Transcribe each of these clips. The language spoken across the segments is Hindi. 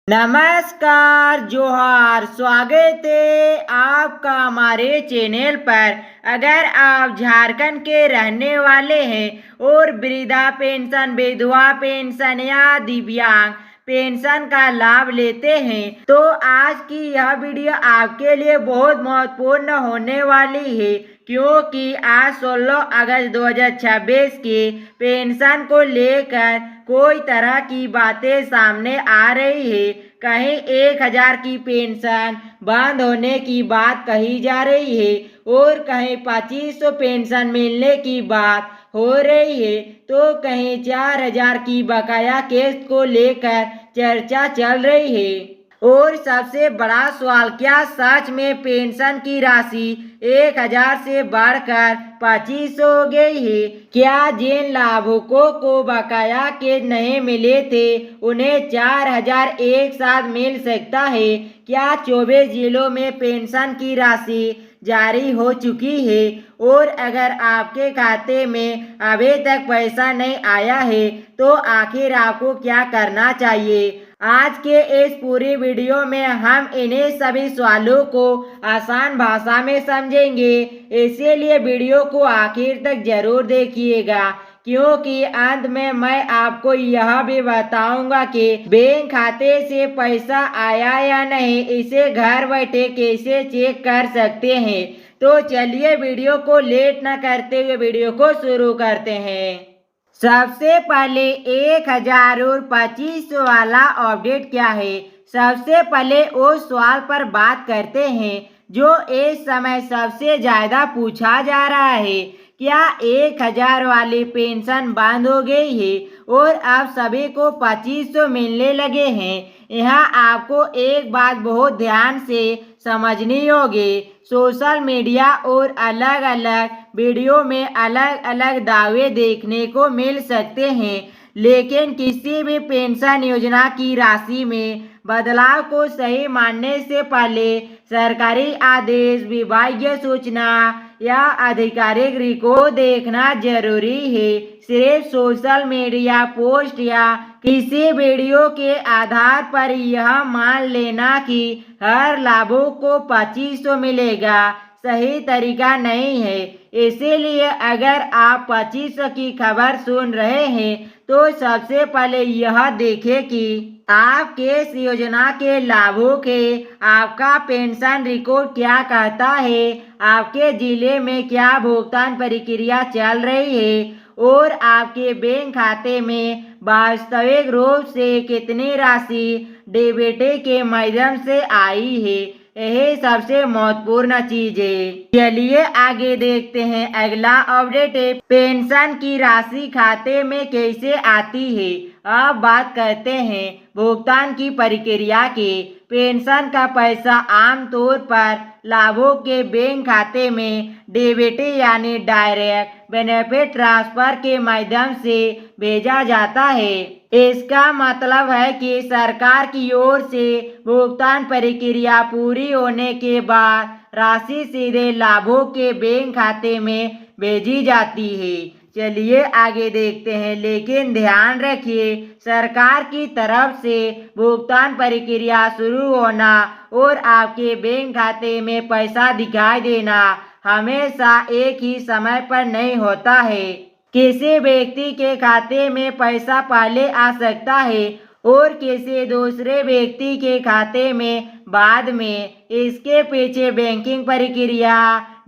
नमस्कार जोहार, स्वागत है आपका हमारे चैनल पर। अगर आप झारखंड के रहने वाले हैं और वृद्धा पेंशन, विधवा पेंशन या दिव्यांग पेंशन का लाभ लेते हैं तो आज की यह वीडियो आपके लिए बहुत महत्वपूर्ण होने वाली है, क्योंकि आज 16 अगस्त 2026 की पेंशन को लेकर कोई तरह की बातें सामने आ रही है। कहीं 1000 की पेंशन बंद होने की बात कही जा रही है और कहीं 2500 पेंशन मिलने की बात हो रही है, तो कहीं 4000 की बकाया किस्त को लेकर चर्चा चल रही है। और सबसे बड़ा सवाल, क्या सच में पेंशन की राशि 1000 से बढ़कर 2500 हो गई है? क्या जिन लाभुकों को बकाया के नहीं मिले थे उन्हें 4000 एक साथ मिल सकता है? क्या 24 जिलों में पेंशन की राशि जारी हो चुकी है? और अगर आपके खाते में अभी तक पैसा नहीं आया है तो आखिर आपको क्या करना चाहिए? आज के इस पूरी वीडियो में हम इन्हीं सभी सवालों को आसान भाषा में समझेंगे, इसीलिए वीडियो को आखिर तक जरूर देखिएगा, क्योंकि अंत में मैं आपको यह भी बताऊंगा कि बैंक खाते से पैसा आया या नहीं, इसे घर बैठे कैसे चेक कर सकते हैं। तो चलिए वीडियो को लेट न करते हुए वीडियो को शुरू करते हैं। सबसे पहले 1000 और 2500 वाला अपडेट क्या है? सबसे पहले उस सवाल पर बात करते हैं जो इस समय सबसे ज्यादा पूछा जा रहा है। क्या 1000 वाली पेंशन बंद हो गई है और अब सभी को 2500 मिलने लगे हैं? यहाँ आपको एक बात बहुत ध्यान से समझनी होगी। सोशल मीडिया और अलग अलग वीडियो में अलग अलग दावे देखने को मिल सकते हैं, लेकिन किसी भी पेंशन योजना की राशि में बदलाव को सही मानने से पहले सरकारी आदेश, विभागीय सूचना या आधिकारिक रिकॉर्ड देखना जरूरी है। सिर्फ सोशल मीडिया पोस्ट या किसी वीडियो के आधार पर यह मान लेना कि हर लाभुक को 2500 मिलेगा सही तरीका नहीं है। इसीलिए अगर आप 2500 की खबर सुन रहे हैं तो सबसे पहले यह देखें कि आप किस योजना के लाभुक हैं, आपका पेंशन रिकॉर्ड क्या कहता है, आपके जिले में क्या भुगतान प्रक्रिया चल रही है और आपके बैंक खाते में वास्तविक रूप से कितनी राशि डीबीटी के माध्यम से आई है। यही सबसे महत्वपूर्ण चीज है। चलिए आगे देखते हैं। अगला अपडेट है, पेंशन की राशि खाते में कैसे आती है। अब बात करते हैं भुगतान की प्रक्रिया की। पेंशन का पैसा आमतौर पर लाभुक के बैंक खाते में डीबीटी यानी डायरेक्ट बेनिफिट ट्रांसफर के माध्यम से भेजा जाता है। इसका मतलब है कि सरकार की ओर से भुगतान प्रक्रिया पूरी होने के बाद राशि सीधे लाभुक के बैंक खाते में भेजी जाती है। चलिए आगे देखते हैं, लेकिन ध्यान रखिए सरकार की तरफ से भुगतान प्रक्रिया शुरू होना और आपके बैंक खाते में पैसा दिखाई देना हमेशा एक ही समय पर नहीं होता है। किसी व्यक्ति के खाते में पैसा पहले आ सकता है और किसी दूसरे व्यक्ति के खाते में बाद में। इसके पीछे बैंकिंग प्रक्रिया,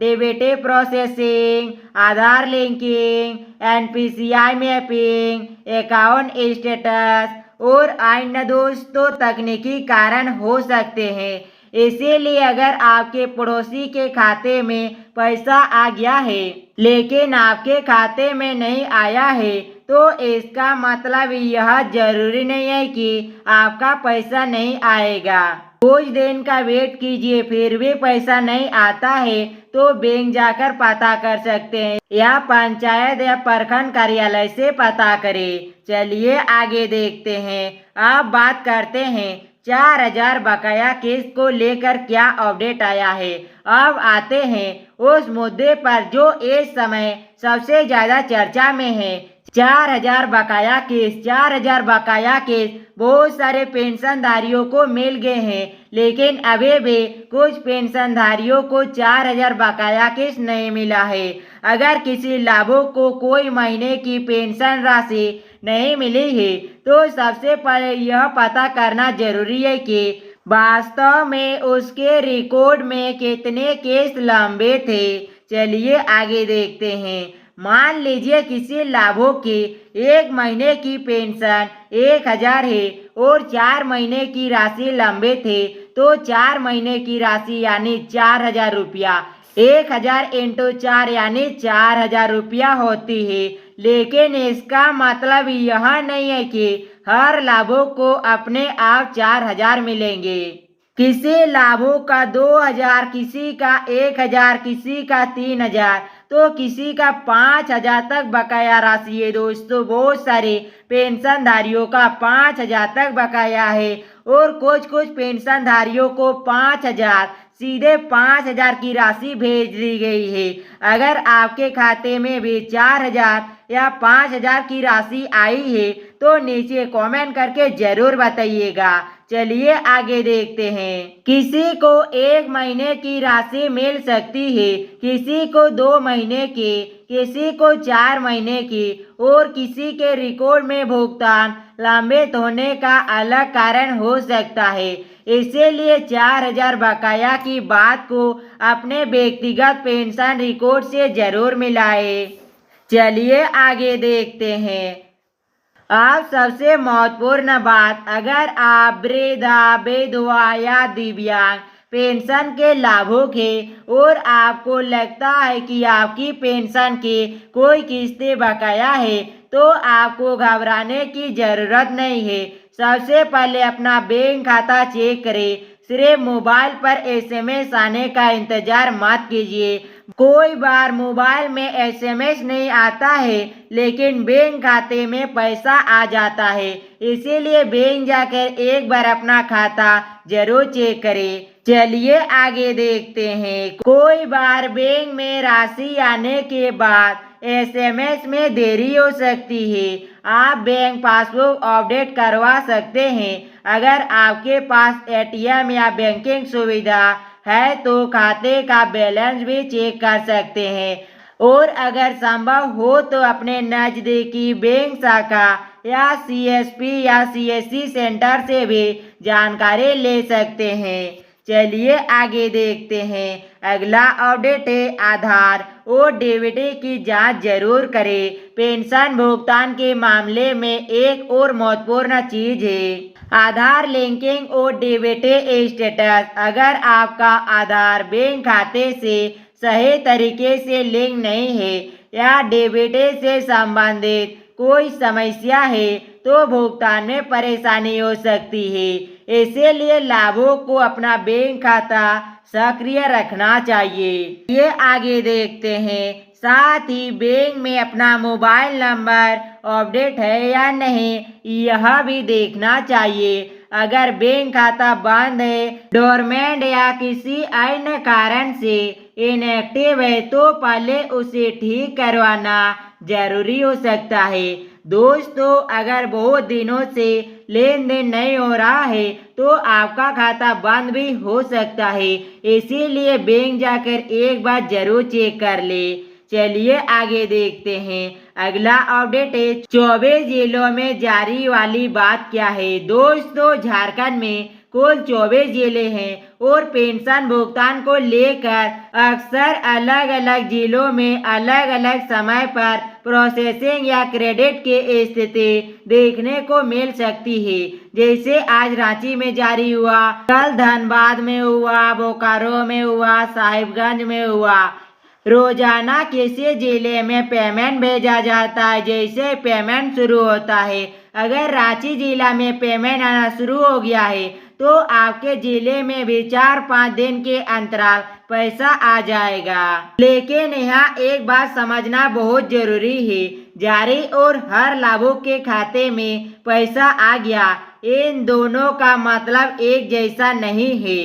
DBT processing, Aadhaar linking, NPCI mapping, account status और अन्य दोस्तों तकनीकी कारण हो सकते हैं। इसीलिए अगर आपके पड़ोसी के खाते में पैसा आ गया है लेकिन आपके खाते में नहीं आया है तो इसका मतलब यह जरूरी नहीं है कि आपका पैसा नहीं आएगा। कुछ दिन का वेट कीजिए, फिर भी पैसा नहीं आता है तो बैंक जाकर पता कर सकते हैं या पंचायत या प्रखंड कार्यालय से पता करें। चलिए आगे देखते हैं। अब बात करते हैं 4000 बकाया किस्त को लेकर क्या अपडेट आया है। अब आते हैं उस मुद्दे पर जो इस समय सबसे ज्यादा चर्चा में है। 4000 बकाया केस। 4000 बकाया केस बहुत सारे पेंशनधारियों को मिल गए हैं, लेकिन अभी भी कुछ पेंशनधारियों को 4000 बकाया केस नहीं मिला है। अगर किसी लाभुक को कोई महीने की पेंशन राशि नहीं मिली है तो सबसे पहले यह पता करना जरूरी है कि वास्तव में उसके रिकॉर्ड में कितने केस लंबे थे। चलिए आगे देखते हैं। मान लीजिए किसी लाभुक की 1 महीने की पेंशन 1000 है और 4 महीने की राशि लंबे थे, तो 4 महीने की राशि यानी 4000 रुपया 1000 इंटू 4 यानी 4000 रुपया होती है। लेकिन इसका मतलब यह नहीं है कि हर लाभुक को अपने आप 4000 मिलेंगे। किसी लाभुक का 2000, किसी का 1000, किसी का 3000, तो किसी का 5000 तक बकाया राशि है। दोस्तों बहुत सारे पेंशनधारियों का 5000 तक बकाया है और कुछ पेंशनधारियों को 5000 सीधे 5000 की राशि भेज दी गई है। अगर आपके खाते में भी 4000 या 5000 की राशि आई है तो नीचे कमेंट करके जरूर बताइएगा। चलिए आगे देखते हैं। किसी को 1 महीने की राशि मिल सकती है, किसी को 2 महीने की, किसी को 4 महीने की और किसी के रिकॉर्ड में भुगतान लंबित होने का अलग कारण हो सकता है। इसीलिए 4000 बकाया की बात को अपने व्यक्तिगत पेंशन रिकॉर्ड से जरूर मिलाएं। चलिए आगे देखते हैं। अब सबसे महत्वपूर्ण बात, अगर आप वृद्धा, विधवा या दिव्यांग पेंशन के लाभुक हैं और आपको लगता है कि आपकी पेंशन की कोई किस्तें बकाया है तो आपको घबराने की जरूरत नहीं है। सबसे पहले अपना बैंक खाता चेक करें। सिर्फ मोबाइल पर एसएमएस आने का इंतजार मत कीजिए। कोई बार मोबाइल में एसएमएस नहीं आता है लेकिन बैंक खाते में पैसा आ जाता है, इसीलिए बैंक जाकर एक बार अपना खाता जरूर चेक करें। चलिए आगे देखते हैं। कोई बार बैंक में राशि आने के बाद एसएमएस में देरी हो सकती है। आप बैंक पासबुक अपडेट करवा सकते हैं। अगर आपके पास एटीएम या बैंकिंग सुविधा है तो खाते का बैलेंस भी चेक कर सकते हैं और अगर संभव हो तो अपने नज़दीकी बैंक शाखा या सीएसपी या सीएससी सेंटर से भी जानकारी ले सकते हैं। चलिए आगे देखते हैं। अगला अपडेट है आधार और डीबीटी की जांच जरूर करें। पेंशन भुगतान के मामले में एक और महत्वपूर्ण चीज है आधार लिंकिंग और डीबीटी स्टेटस। अगर आपका आधार बैंक खाते से सही तरीके से लिंक नहीं है या डीबीटी से संबंधित कोई समस्या है तो भुगतान में परेशानी हो सकती है। इसीलिए लाभुक को अपना बैंक खाता सक्रिय रखना चाहिए। ये आगे देखते हैं। साथ ही बैंक में अपना मोबाइल नंबर अपडेट है या नहीं यह भी देखना चाहिए। अगर बैंक खाता बंद है, डोरमेंट या किसी अन्य कारण से इनएक्टिव है तो पहले उसे ठीक करवाना जरूरी हो सकता है। दोस्तों अगर बहुत दिनों से लेन देन नहीं हो रहा है तो आपका खाता बंद भी हो सकता है, इसीलिए बैंक जाकर एक बार जरूर चेक कर ले। चलिए आगे देखते हैं। अगला अपडेट है 24 जिलों में जारी वाली बात क्या है। दोस्तों झारखंड में कुल 24 जिले हैं और पेंशन भुगतान को लेकर अक्सर अलग अलग जिलों में अलग अलग समय पर प्रोसेसिंग या क्रेडिट की स्थिति देखने को मिल सकती है। जैसे आज रांची में जारी हुआ, कल धनबाद में हुआ, बोकारो में हुआ, साहिबगंज में हुआ। रोजाना किसी जिले में पेमेंट भेजा जाता है, जैसे पेमेंट शुरू होता है। अगर रांची जिला में पेमेंट आना शुरू हो गया है तो आपके जिले में भी 4-5 दिन के अंतराल पैसा आ जाएगा। लेकिन यहाँ एक बात समझना बहुत जरूरी है, जारी और हर लाभुक के खाते में पैसा आ गया, इन दोनों का मतलब एक जैसा नहीं है।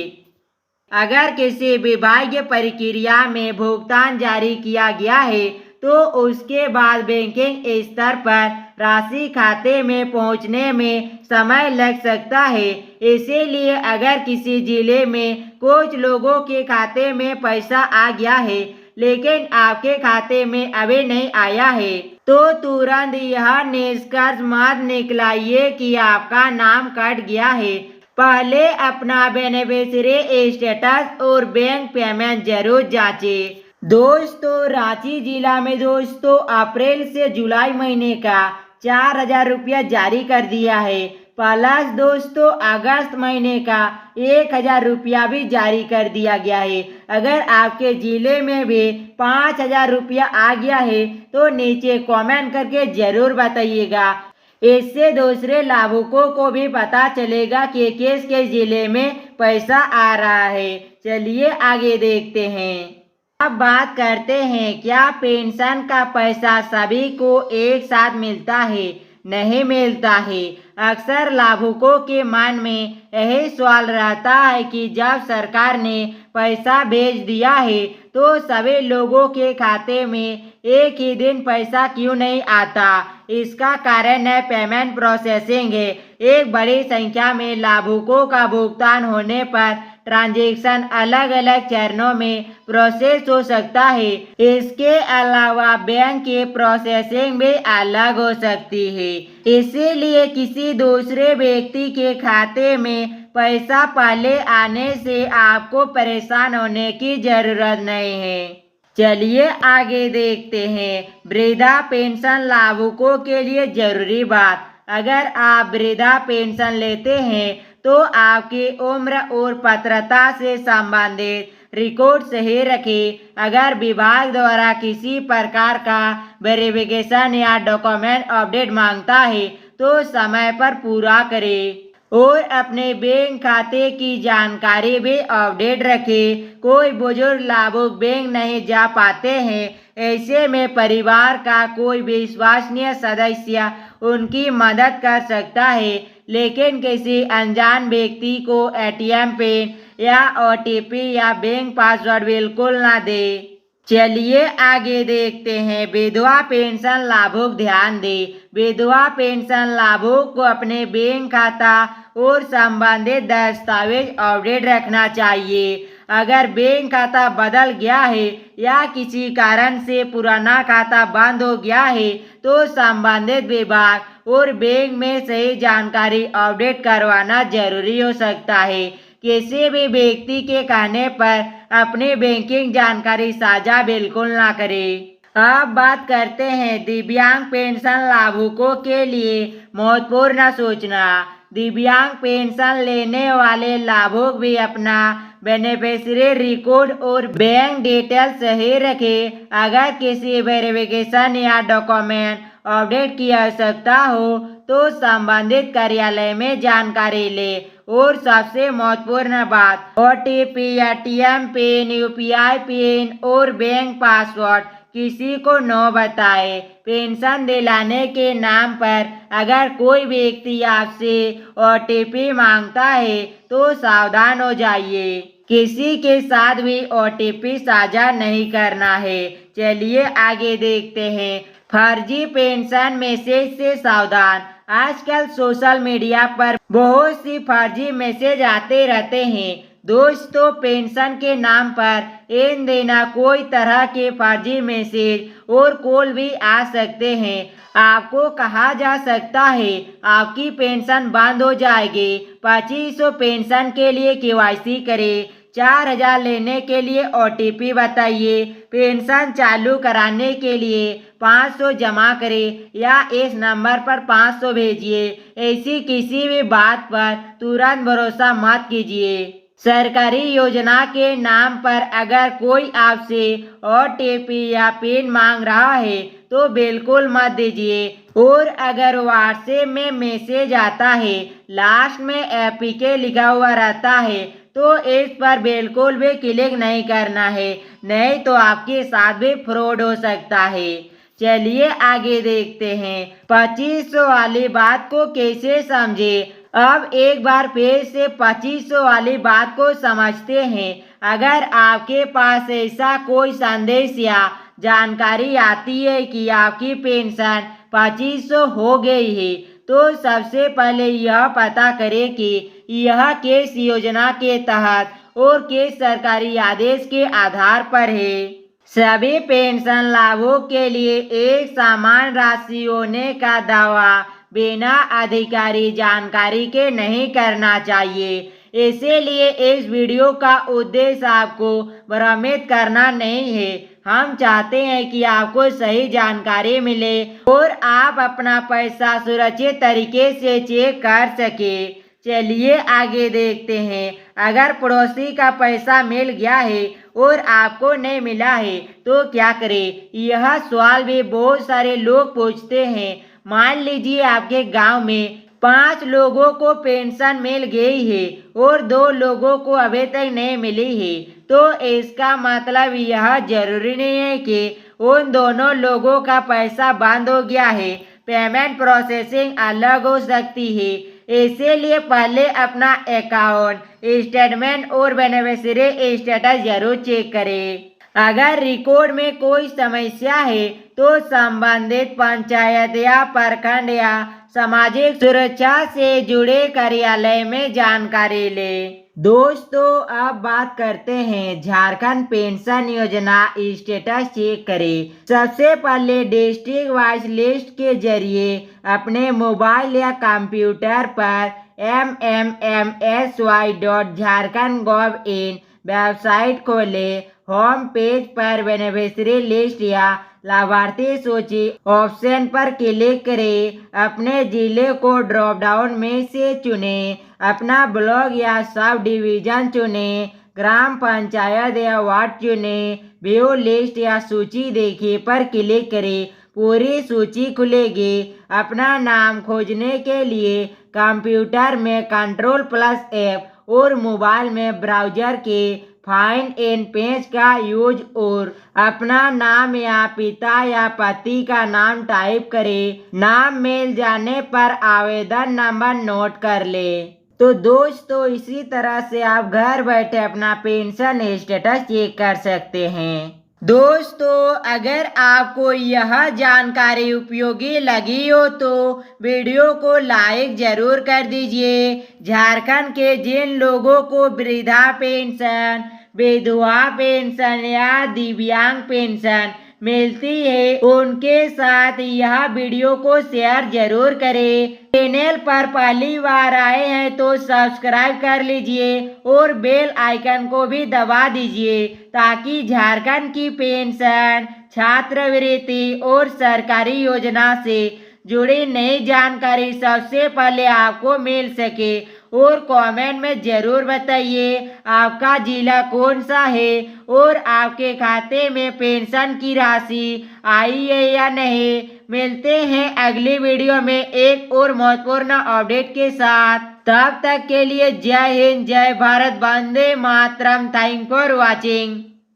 अगर किसी विभागीय प्रक्रिया में भुगतान जारी किया गया है तो उसके बाद बैंकिंग स्तर पर राशि खाते में पहुंचने में समय लग सकता है। इसीलिए अगर किसी जिले में कुछ लोगों के खाते में पैसा आ गया है लेकिन आपके खाते में अभी नहीं आया है, तो तुरंत यह निष्कर्ष मत निकालिए कि आपका नाम कट गया है। पहले अपना बेनिफिशियरी स्टेटस और बैंक पेमेंट जरूर जांचें। दोस्तों, रांची जिला में अप्रैल से जुलाई महीने का 4,000 रुपया जारी कर दिया है। प्लस दोस्तों, अगस्त महीने का 1,000 रुपया भी जारी कर दिया गया है। अगर आपके जिले में भी 5,000 रुपया आ गया है तो नीचे कमेंट करके जरूर बताइएगा। इससे दूसरे लाभुकों को भी पता चलेगा कि किस जिले में पैसा आ रहा है। चलिए आगे देखते हैं। अब बात करते हैं, क्या पेंशन का पैसा सभी को एक साथ मिलता है? नहीं मिलता है। अक्सर लाभुकों के मन में यही सवाल रहता है कि जब सरकार ने पैसा भेज दिया है तो सभी लोगों के खाते में एक ही दिन पैसा क्यों नहीं आता? इसका कारण है पेमेंट प्रोसेसिंग है। एक बड़ी संख्या में लाभुकों का भुगतान होने पर ट्रांजैक्शन अलग अलग चरणों में प्रोसेस हो सकता है। इसके अलावा बैंक की प्रोसेसिंग भी अलग हो सकती है। इसीलिए किसी दूसरे व्यक्ति के खाते में पैसा पहले आने से आपको परेशान होने की जरूरत नहीं है। चलिए आगे देखते हैं। वृद्धा पेंशन लाभुकों के लिए जरूरी बात। अगर आप वृद्धा पेंशन लेते हैं तो आपकी उम्र और पात्रता से संबंधित रिकॉर्ड सही रखें। अगर विभाग द्वारा किसी प्रकार का वेरिफिकेशन या डॉक्यूमेंट अपडेट मांगता है तो समय पर पूरा करें और अपने बैंक खाते की जानकारी भी अपडेट रखें। कोई बुजुर्ग लाभुक बैंक नहीं जा पाते हैं, ऐसे में परिवार का कोई विश्वसनीय सदस्य उनकी मदद कर सकता है। लेकिन किसी अनजान व्यक्ति को एटीएम पिन या ओटीपी या बैंक पासवर्ड बिल्कुल ना दें। चलिए आगे देखते हैं। विधवा पेंशन लाभुक ध्यान दें। विधवा पेंशन लाभुक को अपने बैंक खाता और संबंधित दस्तावेज अपडेट रखना चाहिए। अगर बैंक खाता बदल गया है या किसी कारण से पुराना खाता बंद हो गया है तो संबंधित विभाग और बैंक में सही जानकारी अपडेट करवाना जरूरी हो सकता है। किसी भी व्यक्ति के कहने पर अपनी बैंकिंग जानकारी साझा बिल्कुल ना करें। अब बात करते हैं दिव्यांग पेंशन लाभुकों के लिए महत्वपूर्ण सूचना। दिव्यांग पेंशन लेने वाले लाभुक भी अपना बेनिफिशियरी रिकॉर्ड और बैंक डिटेल सही रखें। अगर किसी वेरिफिकेशन या डॉक्यूमेंट अपडेट की आवश्यकता हो तो संबंधित कार्यालय में जानकारी ले। और सबसे महत्वपूर्ण बात, OTP, ATM pin, UPI pin और बैंक पासवर्ड किसी को न बताए। पेंशन दिलाने के नाम पर अगर कोई व्यक्ति आपसे ओटीपी मांगता है तो सावधान हो जाइए। किसी के साथ भी ओटीपी साझा नहीं करना है। चलिए आगे देखते हैं। फर्जी पेंशन मैसेज से सावधान। आजकल सोशल मीडिया पर बहुत सी फर्जी मैसेज आते रहते हैं। दोस्तों, पेंशन के नाम पर इन दिनों कोई तरह के फर्जी मैसेज और कॉल भी आ सकते हैं। आपको कहा जा सकता है आपकी पेंशन बंद हो जाएगी, 2500 पेंशन के लिए केवाईसी करें, 4,000 लेने के लिए ओटीपी बताइए, पेंशन चालू कराने के लिए 500 जमा करें या इस नंबर पर 500 भेजिए। ऐसी किसी भी बात पर तुरंत भरोसा मत कीजिए। सरकारी योजना के नाम पर अगर कोई आपसे ओटीपी या पिन मांग रहा है तो बिल्कुल मत दीजिए। और अगर व्हाट्सएप में मैसेज आता है, लास्ट में एपीके लिखा हुआ रहता है तो इस पर बिल्कुल भी क्लिक नहीं करना है, नहीं तो आपके साथ भी फ्रॉड हो सकता है। चलिए आगे देखते हैं। 2500 वाली बात को कैसे समझे। अब एक बार फिर से 2500 वाली बात को समझते हैं। अगर आपके पास ऐसा कोई संदेश या जानकारी आती है कि आपकी पेंशन 2500 हो गई है, तो सबसे पहले यह पता करें कि यह किस योजना के तहत और किस सरकारी आदेश के आधार पर है। सभी पेंशन लाभों के लिए एक समान राशि होने का दावा बिना आधिकारिक जानकारी के नहीं करना चाहिए। इसीलिए इस वीडियो का उद्देश्य आपको भ्रमित करना नहीं है। हम चाहते हैं कि आपको सही जानकारी मिले और आप अपना पैसा सुरक्षित तरीके से चेक कर सके। चलिए आगे देखते हैं। अगर पड़ोसी का पैसा मिल गया है और आपको नहीं मिला है तो क्या करें? यह सवाल भी बहुत सारे लोग पूछते हैं। मान लीजिए आपके गांव में 5 लोगों को पेंशन मिल गई है और 2 लोगों को अभी तक नहीं मिली है, तो इसका मतलब यह जरूरी नहीं है कि उन दोनों लोगों का पैसा बंद हो गया है। पेमेंट प्रोसेसिंग अलग हो सकती है। इसीलिए पहले अपना अकाउंट स्टेटमेंट और बेनिफिशियरी स्टेटस जरूर चेक करें। अगर रिकॉर्ड में कोई समस्या है तो संबंधित पंचायत या प्रखंड या सामाजिक सुरक्षा से जुड़े कार्यालय में जानकारी लें। दोस्तों, अब बात करते हैं झारखंड पेंशन योजना स्टेटस चेक करें। सबसे पहले डिस्ट्रिक्ट वाइज लिस्ट के जरिए अपने मोबाइल या कंप्यूटर पर mmsy.jharkhand.gov.in वेबसाइट खोलें। होम पेज पर बेनिफिशियरी लिस्ट या लाभार्थी सूची ऑप्शन पर क्लिक करें। अपने जिले को ड्रॉप डाउन में से चुनें। अपना ब्लॉक या सब डिवीजन चुनें। ग्राम पंचायत या वार्ड चुनें। व्यू लिस्ट या सूची देखिए पर क्लिक करें। पूरी सूची खुलेगी। अपना नाम खोजने के लिए कंप्यूटर में Ctrl+F और मोबाइल में ब्राउजर के फाइंड इन पेज का यूज और अपना नाम या पिता या पति का नाम टाइप करें। नाम मिल जाने पर आवेदन नंबर नोट कर ले। तो दोस्तों, इसी तरह से आप घर बैठे अपना पेंशन स्टेटस चेक कर सकते हैं। दोस्तों, अगर आपको यह जानकारी उपयोगी लगी हो तो वीडियो को लाइक जरूर कर दीजिए। झारखंड के जिन लोगों को वृद्धा पेंशन, विधवा पेंशन या दिव्यांग पेंशन मिलती है उनके साथ यह वीडियो को शेयर जरूर करें। चैनल पर पहली बार आए हैं तो सब्सक्राइब कर लीजिए और बेल आइकन को भी दबा दीजिए ताकि झारखंड की पेंशन, छात्रवृत्ति और सरकारी योजना से जुड़ी नई जानकारी सबसे पहले आपको मिल सके। और कमेंट में जरूर बताइए आपका जिला कौन सा है और आपके खाते में पेंशन की राशि आई है या नहीं। मिलते हैं अगली वीडियो में एक और महत्वपूर्ण अपडेट के साथ। तब तक के लिए जय हिंद, जय भारत, वंदे मातरम। Thank for watching.